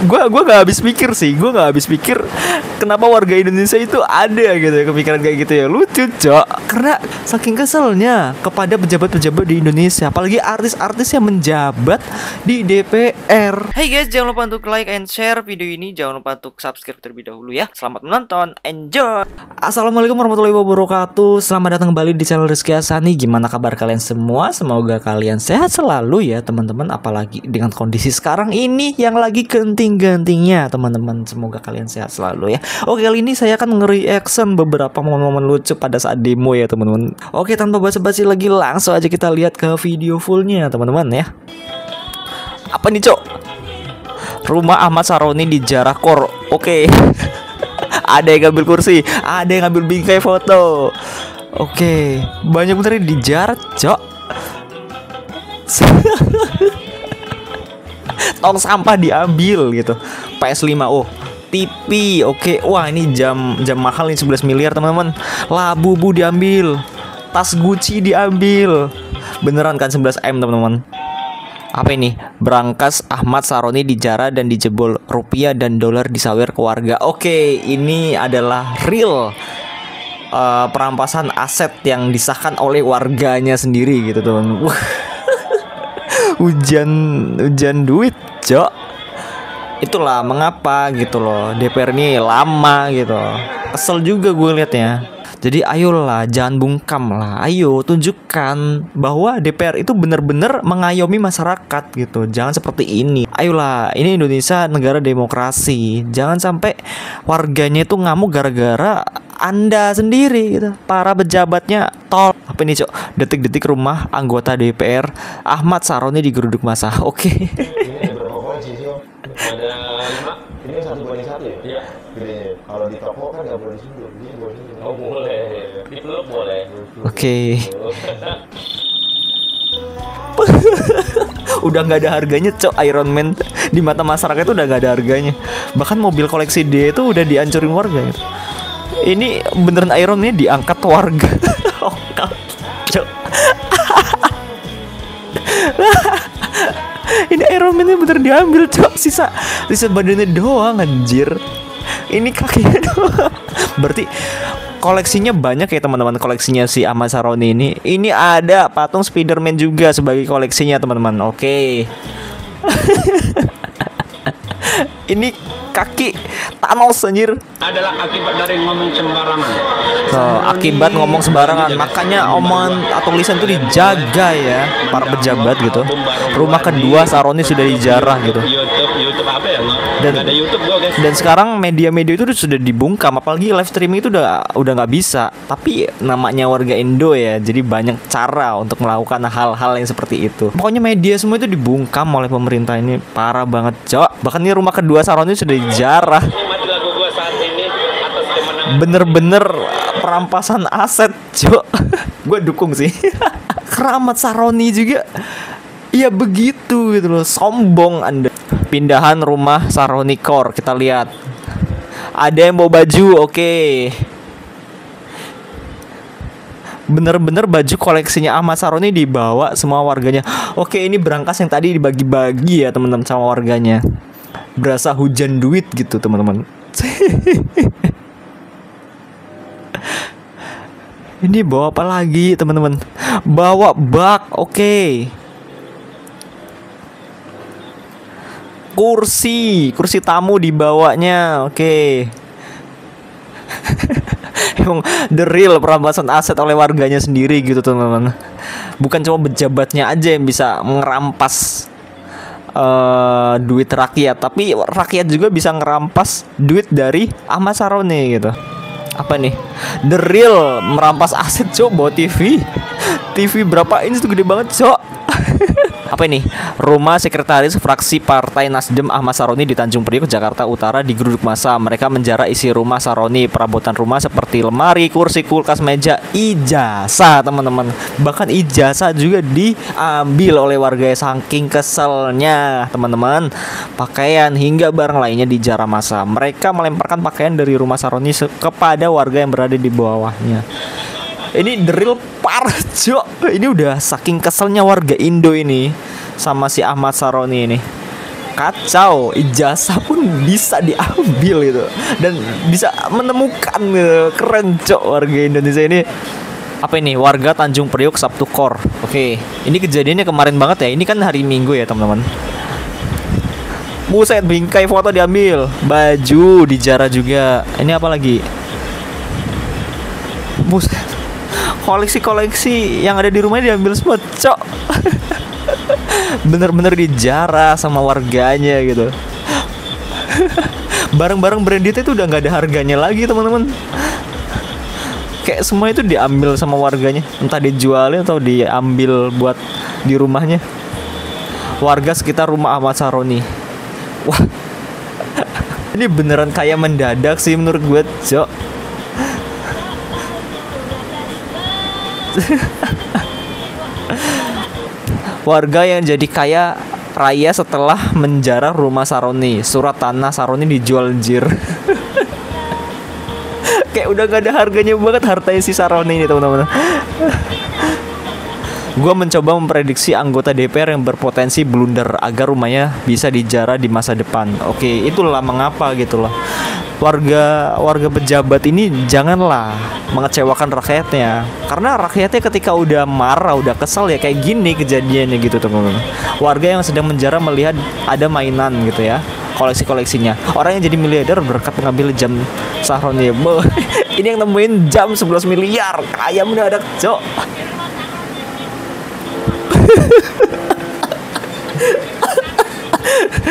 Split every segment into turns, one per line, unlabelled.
Gua nggak habis pikir sih, gue nggak habis pikir kenapa warga Indonesia itu ada gitu ya kepikiran kayak gitu ya. Lucu cok, karena saking keselnya kepada pejabat-pejabat di Indonesia, apalagi artis-artis yang menjabat di DPR. Hey guys, jangan lupa untuk like and share video ini, jangan lupa untuk subscribe terlebih dahulu ya. Selamat menonton, enjoy. Assalamualaikum warahmatullahi wabarakatuh. Selamat datang kembali di channel Rizky Hassani. Gimana kabar kalian semua? Semoga kalian sehat selalu ya teman-teman, apalagi dengan kondisi sekarang ini yang lagi genting-gentingnya teman-teman. Semoga kalian sehat selalu ya. Oke, kali ini saya akan nge-reaction beberapa momen-momen lucu pada saat demo ya teman-teman. Oke, tanpa basa-basi lagi langsung aja kita lihat ke video fullnya teman-teman ya. Apa nih cok? Rumah Ahmad Saroni di Jarakor. Oke. Ada yang ngambil kursi, ada yang ngambil bingkai foto. Oke, banyak bener di jarak cok. Tong sampah diambil gitu. PS5, oh TV, oke. Wah ini jam mahal nih 11 miliar teman-teman. Labubu diambil, tas Gucci diambil. Beneran kan 11M teman-teman. Apa ini? Brankas Ahmad Saroni dijara dan dijebol, rupiah dan dolar disawer ke warga. Oke, ini adalah real perampasan aset yang disahkan oleh warganya sendiri gitu teman. Hujan duit cok. Itulah mengapa gitu loh DPR ini lama gitu. Kesel juga gue liatnya. Jadi ayolah, jangan bungkam lah. Ayo tunjukkan bahwa DPR itu benar-benar mengayomi masyarakat gitu. Jangan seperti ini. Ayolah, ini Indonesia negara demokrasi. Jangan sampai warganya itu ngamuk gara-gara Anda sendiri gitu. Para pejabatnya tol. Apa ini cok? Detik-detik rumah anggota DPR Ahmad Saroni digeruduk massa. Oke.
Ini berapa porsi sih? Ada 5. Ini 1/1 ya? Iya. Gedenya. Kalau di toko kan nggak boleh di sini. Ini boleh di sini. Oh boleh. Di peluk boleh.
Oke. Udah nggak ada harganya cok, Iron Man di mata masyarakat itu udah nggak ada harganya. Bahkan mobil koleksi dia itu udah dihancurin warga gitu. Ini beneran Iron Man diangkat warga. Oh, cok. Ini Iron Man-nya bener diambil cok. Sisa badannya doang anjir. Ini kakinya doang. Berarti koleksinya banyak ya teman-teman, koleksinya si Ahmad Saroni ini. Ini ada patung Spiderman juga sebagai koleksinya teman-teman. Oke. Ini kaki Thanos anjir.
Adalah akibat dari ngomong sembarangan.
Akibat ngomong sembarangan, makanya omongan atau tulisan itu dijaga ya para pejabat gitu. Rumah kedua Saroni sudah dijarah gitu.
YouTube apa ya? Ada YouTube gua guys.
Dan sekarang media-media itu sudah dibungkam, apalagi live streaming itu udah nggak bisa. Tapi namanya warga Indo ya, jadi banyak cara untuk melakukan hal-hal yang seperti itu. Pokoknya media semua itu dibungkam oleh pemerintah ini, parah banget cok. Bahkan ini rumah kedua Saroni sudah dijarah. Bener-bener perampasan aset cok. Gue dukung sih. Keramat Saroni juga ya begitu gitu loh, sombong Anda. Pindahan rumah Saroni Core, kita lihat. Ada yang bawa baju, oke. Bener-bener baju koleksinya Ahmad Saroni dibawa semua warganya. Oke, ini brankas yang tadi dibagi-bagi ya teman-teman sama warganya. Berasa hujan duit gitu teman-teman. Ini bawa apa lagi teman-teman? Bawa bak, oke. Kursi tamu dibawanya, oke. Emang the real perampasan aset oleh warganya sendiri gitu teman-teman. Bukan cuma pejabatnya aja yang bisa ngerampas duit rakyat, tapi rakyat juga bisa ngerampas duit dari Ahmad Saroni gitu. Apa nih? The real merampas aset cok, bawa TV berapa inch tuh, gede banget cok. Apa ini? Rumah sekretaris fraksi Partai Nasdem Ahmad Saroni di Tanjung Priok, Jakarta Utara digeruduk massa. Mereka menjara isi rumah Saroni. Perabotan rumah seperti lemari, kursi, kulkas, meja, ijazah teman-teman. Bahkan ijazah juga diambil oleh warga saking keselnya teman-teman. Pakaian hingga barang lainnya dijara massa. Mereka melemparkan pakaian dari rumah Saroni kepada warga yang berada di bawahnya. Ini the real parah cok. Ini udah saking keselnya warga Indo ini sama si Ahmad Saroni ini. kacau, ijazah pun bisa diambil gitu dan bisa menemukan gitu. Keren cok warga Indonesia ini. Apa ini? Warga Tanjung Priok Sabtu Kor. Oke, ini kejadiannya kemarin banget ya. Ini kan hari Minggu ya teman-teman. Buset, bingkai foto diambil, baju dijarah juga. Ini apa lagi? Buset, koleksi-koleksi yang ada di rumahnya diambil semua cok. Bener-bener dijarah sama warganya gitu. Barang-barang branded itu udah nggak ada harganya lagi teman-teman. Kayak semua itu diambil sama warganya, entah dijualin atau diambil buat di rumahnya. Warga sekitar rumah Ahmad Saroni. Wah, ini beneran kayak mendadak sih menurut gue, Cok. Warga yang jadi kaya raya setelah menjarah rumah Saroni. Surat tanah Saroni dijual jir. Kayak udah gak ada harganya banget hartanya si Saroni ini teman-teman. Gue mencoba memprediksi anggota DPR yang berpotensi blunder agar rumahnya bisa dijarah di masa depan. Oke, itulah mengapa gitu loh. Warga pejabat ini janganlah mengecewakan rakyatnya. Karena rakyatnya ketika udah marah, udah kesal ya kayak gini kejadiannya gitu teman-teman. Warga yang sedang menjarah melihat ada mainan gitu ya, koleksi-koleksinya. Orang yang jadi miliarder berkat mengambil jam Saroni. Ini yang nemuin jam 11 miliar. Kaya mendadak, Cok.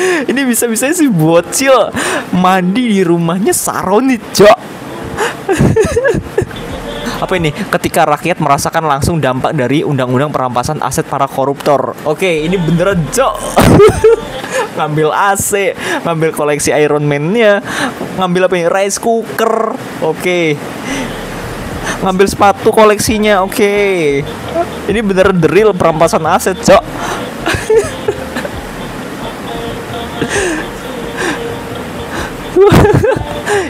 Ini bisa-bisanya si bocil mandi di rumahnya Saroni, Cok. Apa ini? Ketika rakyat merasakan langsung dampak dari undang-undang perampasan aset para koruptor. Oke, ini beneran, Cok. Ngambil AC, ngambil koleksi Iron Man-nya, ngambil apa ini? Rice cooker. Oke. Ngambil sepatu koleksinya. Oke. Ini beneran the real perampasan aset, Cok.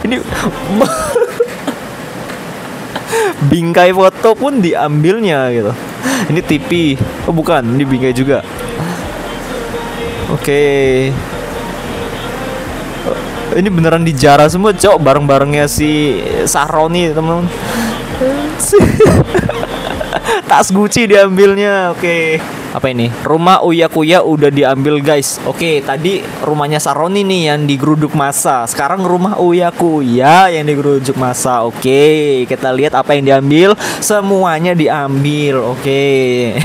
Ini bingkai foto pun diambilnya gitu. Ini TV. Oh bukan, ini bingkai juga. Oke. Ini beneran dijarah semua, Cok, barang-barangnya si Saroni, teman-teman. Tas Gucci diambilnya. Oke. Apa ini? Rumah Uya Kuya udah diambil, guys. Oke, tadi rumahnya Saroni nih yang digeruduk massa. Sekarang rumah Uya Kuya yang digeruduk massa. Oke, kita lihat apa yang diambil. Semuanya diambil. Oke.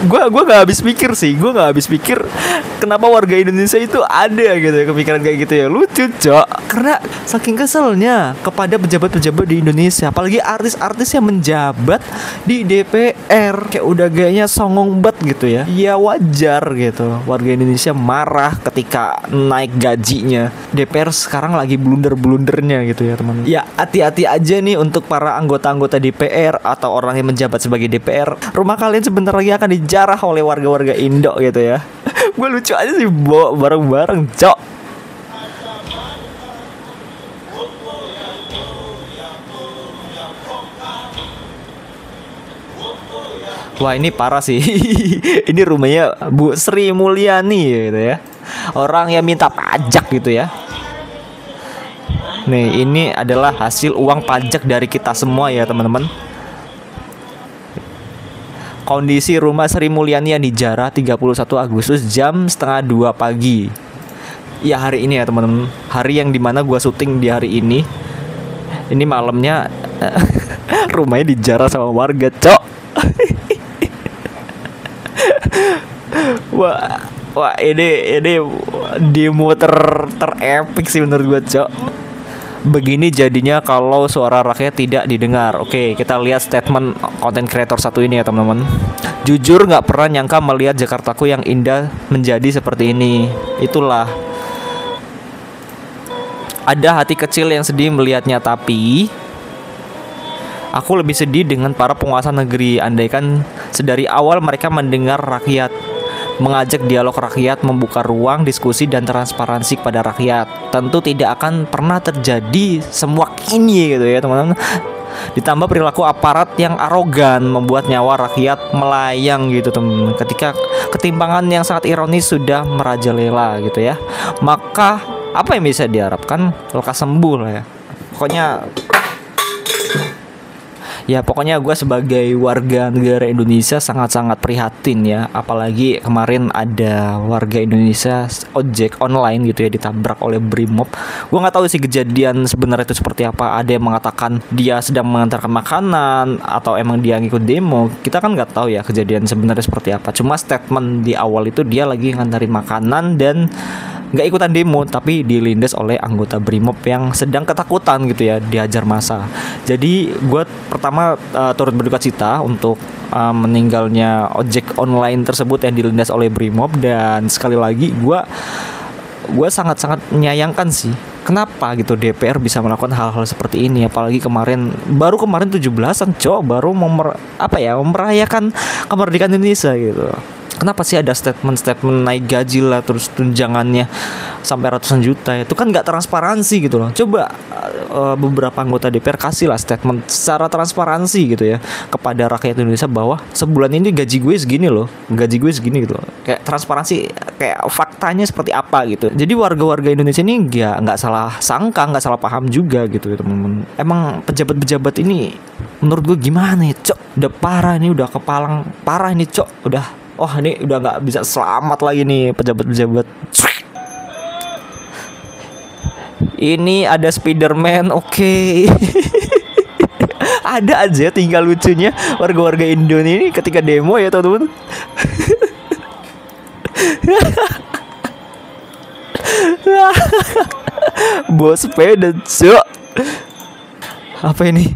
Gue gak habis pikir sih. Gue gak habis pikir kenapa warga Indonesia itu ada gitu ya, kepikiran kayak gitu ya. Lucu, Cok. Karena saking keselnya kepada pejabat-pejabat di Indonesia, apalagi artis-artis yang menjabat di DPR. Kayak udah gayanya songong banget gitu ya. Ya wajar gitu warga Indonesia marah ketika naik gajinya. DPR sekarang lagi blunder-blundernya gitu ya, teman. Ya hati-hati aja nih untuk para anggota-anggota DPR atau orang yang menjabat sebagai DPR. Rumah kalian sebentar lagi akan dijarah oleh warga-warga Indo gitu ya. Gue lucu aja sih bawa bareng-bareng, Cok. Wah, ini parah sih. Ini rumahnya Bu Sri Mulyani gitu ya. Orang yang minta pajak gitu ya. Nih, ini adalah hasil uang pajak dari kita semua ya, teman-teman. Kondisi rumah Sri Mulyani yang dijarah 31 Agustus jam 1:30 pagi. Ya hari ini ya teman-teman. Hari yang dimana gua syuting di hari ini. Ini malamnya rumahnya dijarah sama warga, Cok. Wah ini demo terepik sih menurut gua, Cok. Begini jadinya kalau suara rakyat tidak didengar. Oke, kita lihat statement konten kreator satu ini ya teman-teman. Jujur gak pernah nyangka melihat Jakartaku yang indah menjadi seperti ini. Itulah, ada hati kecil yang sedih melihatnya. Tapi aku lebih sedih dengan para penguasa negeri. Andaikan sedari awal mereka mendengar rakyat, mengajak dialog rakyat, membuka ruang diskusi dan transparansi kepada rakyat, tentu tidak akan pernah terjadi semua ini gitu ya teman-teman. Ditambah perilaku aparat yang arogan membuat nyawa rakyat melayang gitu teman. Ketika ketimpangan yang sangat ironis sudah merajalela gitu ya, maka apa yang bisa diharapkan? Lekas sembuh lah ya. Pokoknya gue sebagai warga negara Indonesia sangat-sangat prihatin ya. Apalagi kemarin ada warga Indonesia ojek online gitu ya ditabrak oleh Brimob. Gue nggak tahu sih kejadian sebenarnya itu seperti apa. Ada yang mengatakan dia sedang mengantarkan makanan atau emang dia ngikut demo. Kita kan nggak tahu ya kejadian sebenarnya seperti apa. Cuma statement di awal itu dia lagi ngantarin makanan dan nggak ikutan demo, tapi dilindas oleh anggota Brimob yang sedang ketakutan gitu ya, dihajar massa. Jadi gue pertama turut berduka cita untuk meninggalnya ojek online tersebut yang dilindas oleh Brimob. Dan sekali lagi gue sangat-sangat menyayangkan sih, kenapa gitu DPR bisa melakukan hal-hal seperti ini. Apalagi baru kemarin 17-an baru merayakan kemerdekaan Indonesia gitu. Kenapa sih ada statement naik gaji lah, terus tunjangannya sampai ratusan juta? Itu kan nggak transparansi gitu loh. Coba beberapa anggota DPR kasih lah statement secara transparansi gitu ya kepada rakyat Indonesia bahwa sebulan ini gaji gue segini loh, gaji gue segini gitu loh. Kayak transparansi, kayak faktanya seperti apa gitu. Jadi warga-warga Indonesia ini nggak salah sangka, nggak salah paham juga gitu ya teman-teman. Emang pejabat-pejabat ini menurut gue gimana ya, Cok? Udah parah ini, udah kepalang parah ini, Cok. Ini udah nggak bisa selamat lagi nih pejabat-pejabat. Ini ada Spiderman, oke. Ada aja tinggal lucunya warga-warga Indonesia ini ketika demo ya teman-teman. Bawa sepeda, Cok. Apa ini?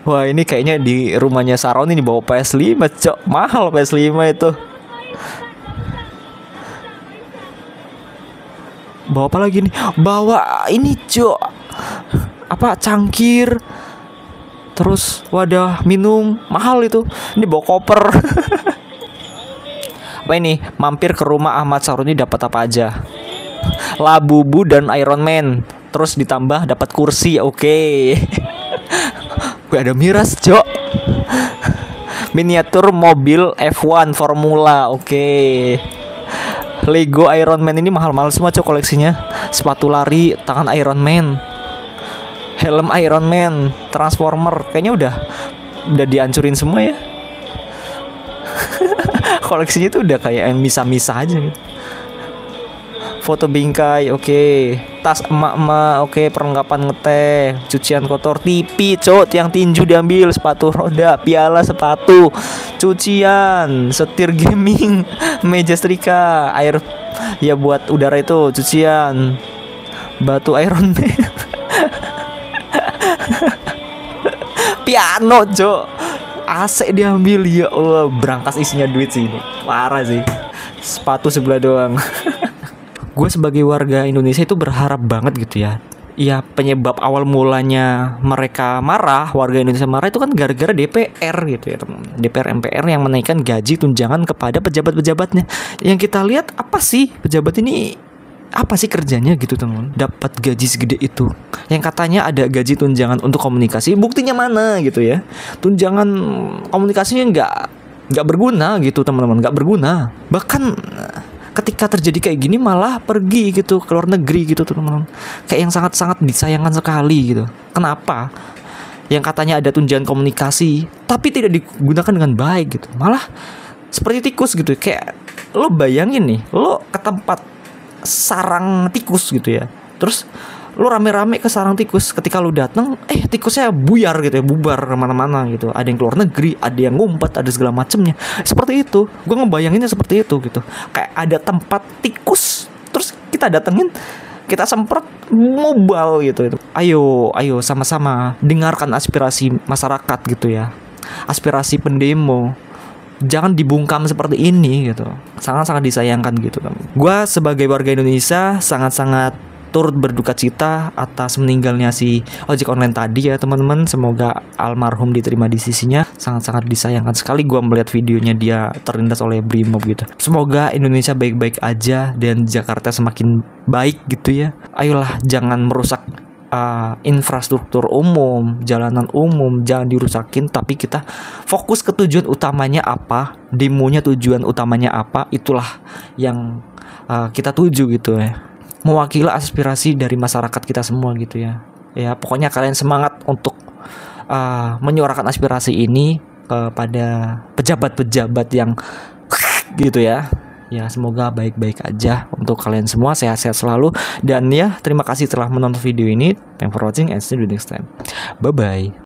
Wah, ini kayaknya di rumahnya Saron ini bawa PS5, Cok. Mahal PS5 itu. Bawa apa lagi nih? Bawa ini, Cok. Cangkir. Terus wadah minum mahal itu. Ini bawa koper. Apa ini? Mampir ke rumah Ahmad Saroni dapat apa aja? Labubu dan Iron Man. Terus ditambah dapat kursi. Oke. Gue ada miras, Cok. Miniatur mobil F1 Formula. Oke. Lego Iron Man ini mahal-mahal semua, Cok, koleksinya. Sepatu lari tangan Iron Man, helm Iron Man, Transformer. Kayaknya udah dihancurin semua ya. Koleksinya tuh udah kayak yang misah-misah aja gitu. Foto bingkai, oke. Tas emak-emak, oke. Perlengkapan ngeteh, cucian kotor, TV, Cok, tiang tinju diambil, sepatu roda, piala sepatu, cucian, setir gaming, meja setrika, air ya buat udara itu, cucian, batu Iron Man. Piano, Cok. AC diambil, ya Allah, berangkas isinya duit sih ini. Parah sih. Sepatu sebelah doang. Gue sebagai warga Indonesia itu berharap banget gitu ya. Ya, penyebab awal mulanya mereka marah, warga Indonesia marah itu kan gara-gara DPR gitu ya teman. DPR MPR yang menaikkan gaji tunjangan kepada pejabat-pejabatnya. Yang kita lihat apa sih pejabat ini, apa sih kerjanya gitu teman, dapat gaji segede itu. Yang katanya ada gaji tunjangan untuk komunikasi, buktinya mana gitu ya. Tunjangan komunikasinya nggak berguna gitu teman-teman, nggak berguna. Bahkan ketika terjadi kayak gini malah pergi gitu ke luar negeri gitu teman-teman. Kayak yang sangat-sangat disayangkan sekali gitu. Kenapa? Yang katanya ada tunjangan komunikasi tapi tidak digunakan dengan baik gitu. Malah seperti tikus gitu. Kayak lo bayangin nih, lo ke tempat sarang tikus gitu ya. Terus lo rame-rame ke sarang tikus, ketika lo datang tikusnya buyar gitu ya, bubar kemana-mana gitu. Ada yang keluar negeri, ada yang ngumpet, ada segala macemnya. Seperti itu, gue ngebayanginnya seperti itu gitu. Kayak ada tempat tikus, terus kita datengin, kita semprot mobile gitu. Ayo sama-sama dengarkan aspirasi masyarakat gitu ya, aspirasi pendemo. Jangan dibungkam seperti ini gitu. Sangat-sangat disayangkan gitu kan. Gue sebagai warga Indonesia sangat-sangat turut berduka cita atas meninggalnya si ojek online tadi ya teman-teman. Semoga almarhum diterima di sisinya. Sangat-sangat disayangkan sekali gue melihat videonya dia terlindas oleh Brimob gitu. Semoga Indonesia baik-baik aja dan Jakarta semakin baik gitu ya. Ayolah, jangan merusak infrastruktur umum, jalanan umum jangan dirusakin, tapi kita fokus ke tujuan utamanya apa, demonya tujuan utamanya apa, itulah yang kita tuju gitu ya, mewakili aspirasi dari masyarakat kita semua gitu ya. Ya pokoknya kalian semangat untuk menyuarakan aspirasi ini kepada pejabat-pejabat yang gitu ya. Ya semoga baik-baik aja untuk kalian semua, sehat-sehat selalu. Dan ya terima kasih telah menonton video ini. Thanks for watching and see you next time. Bye bye.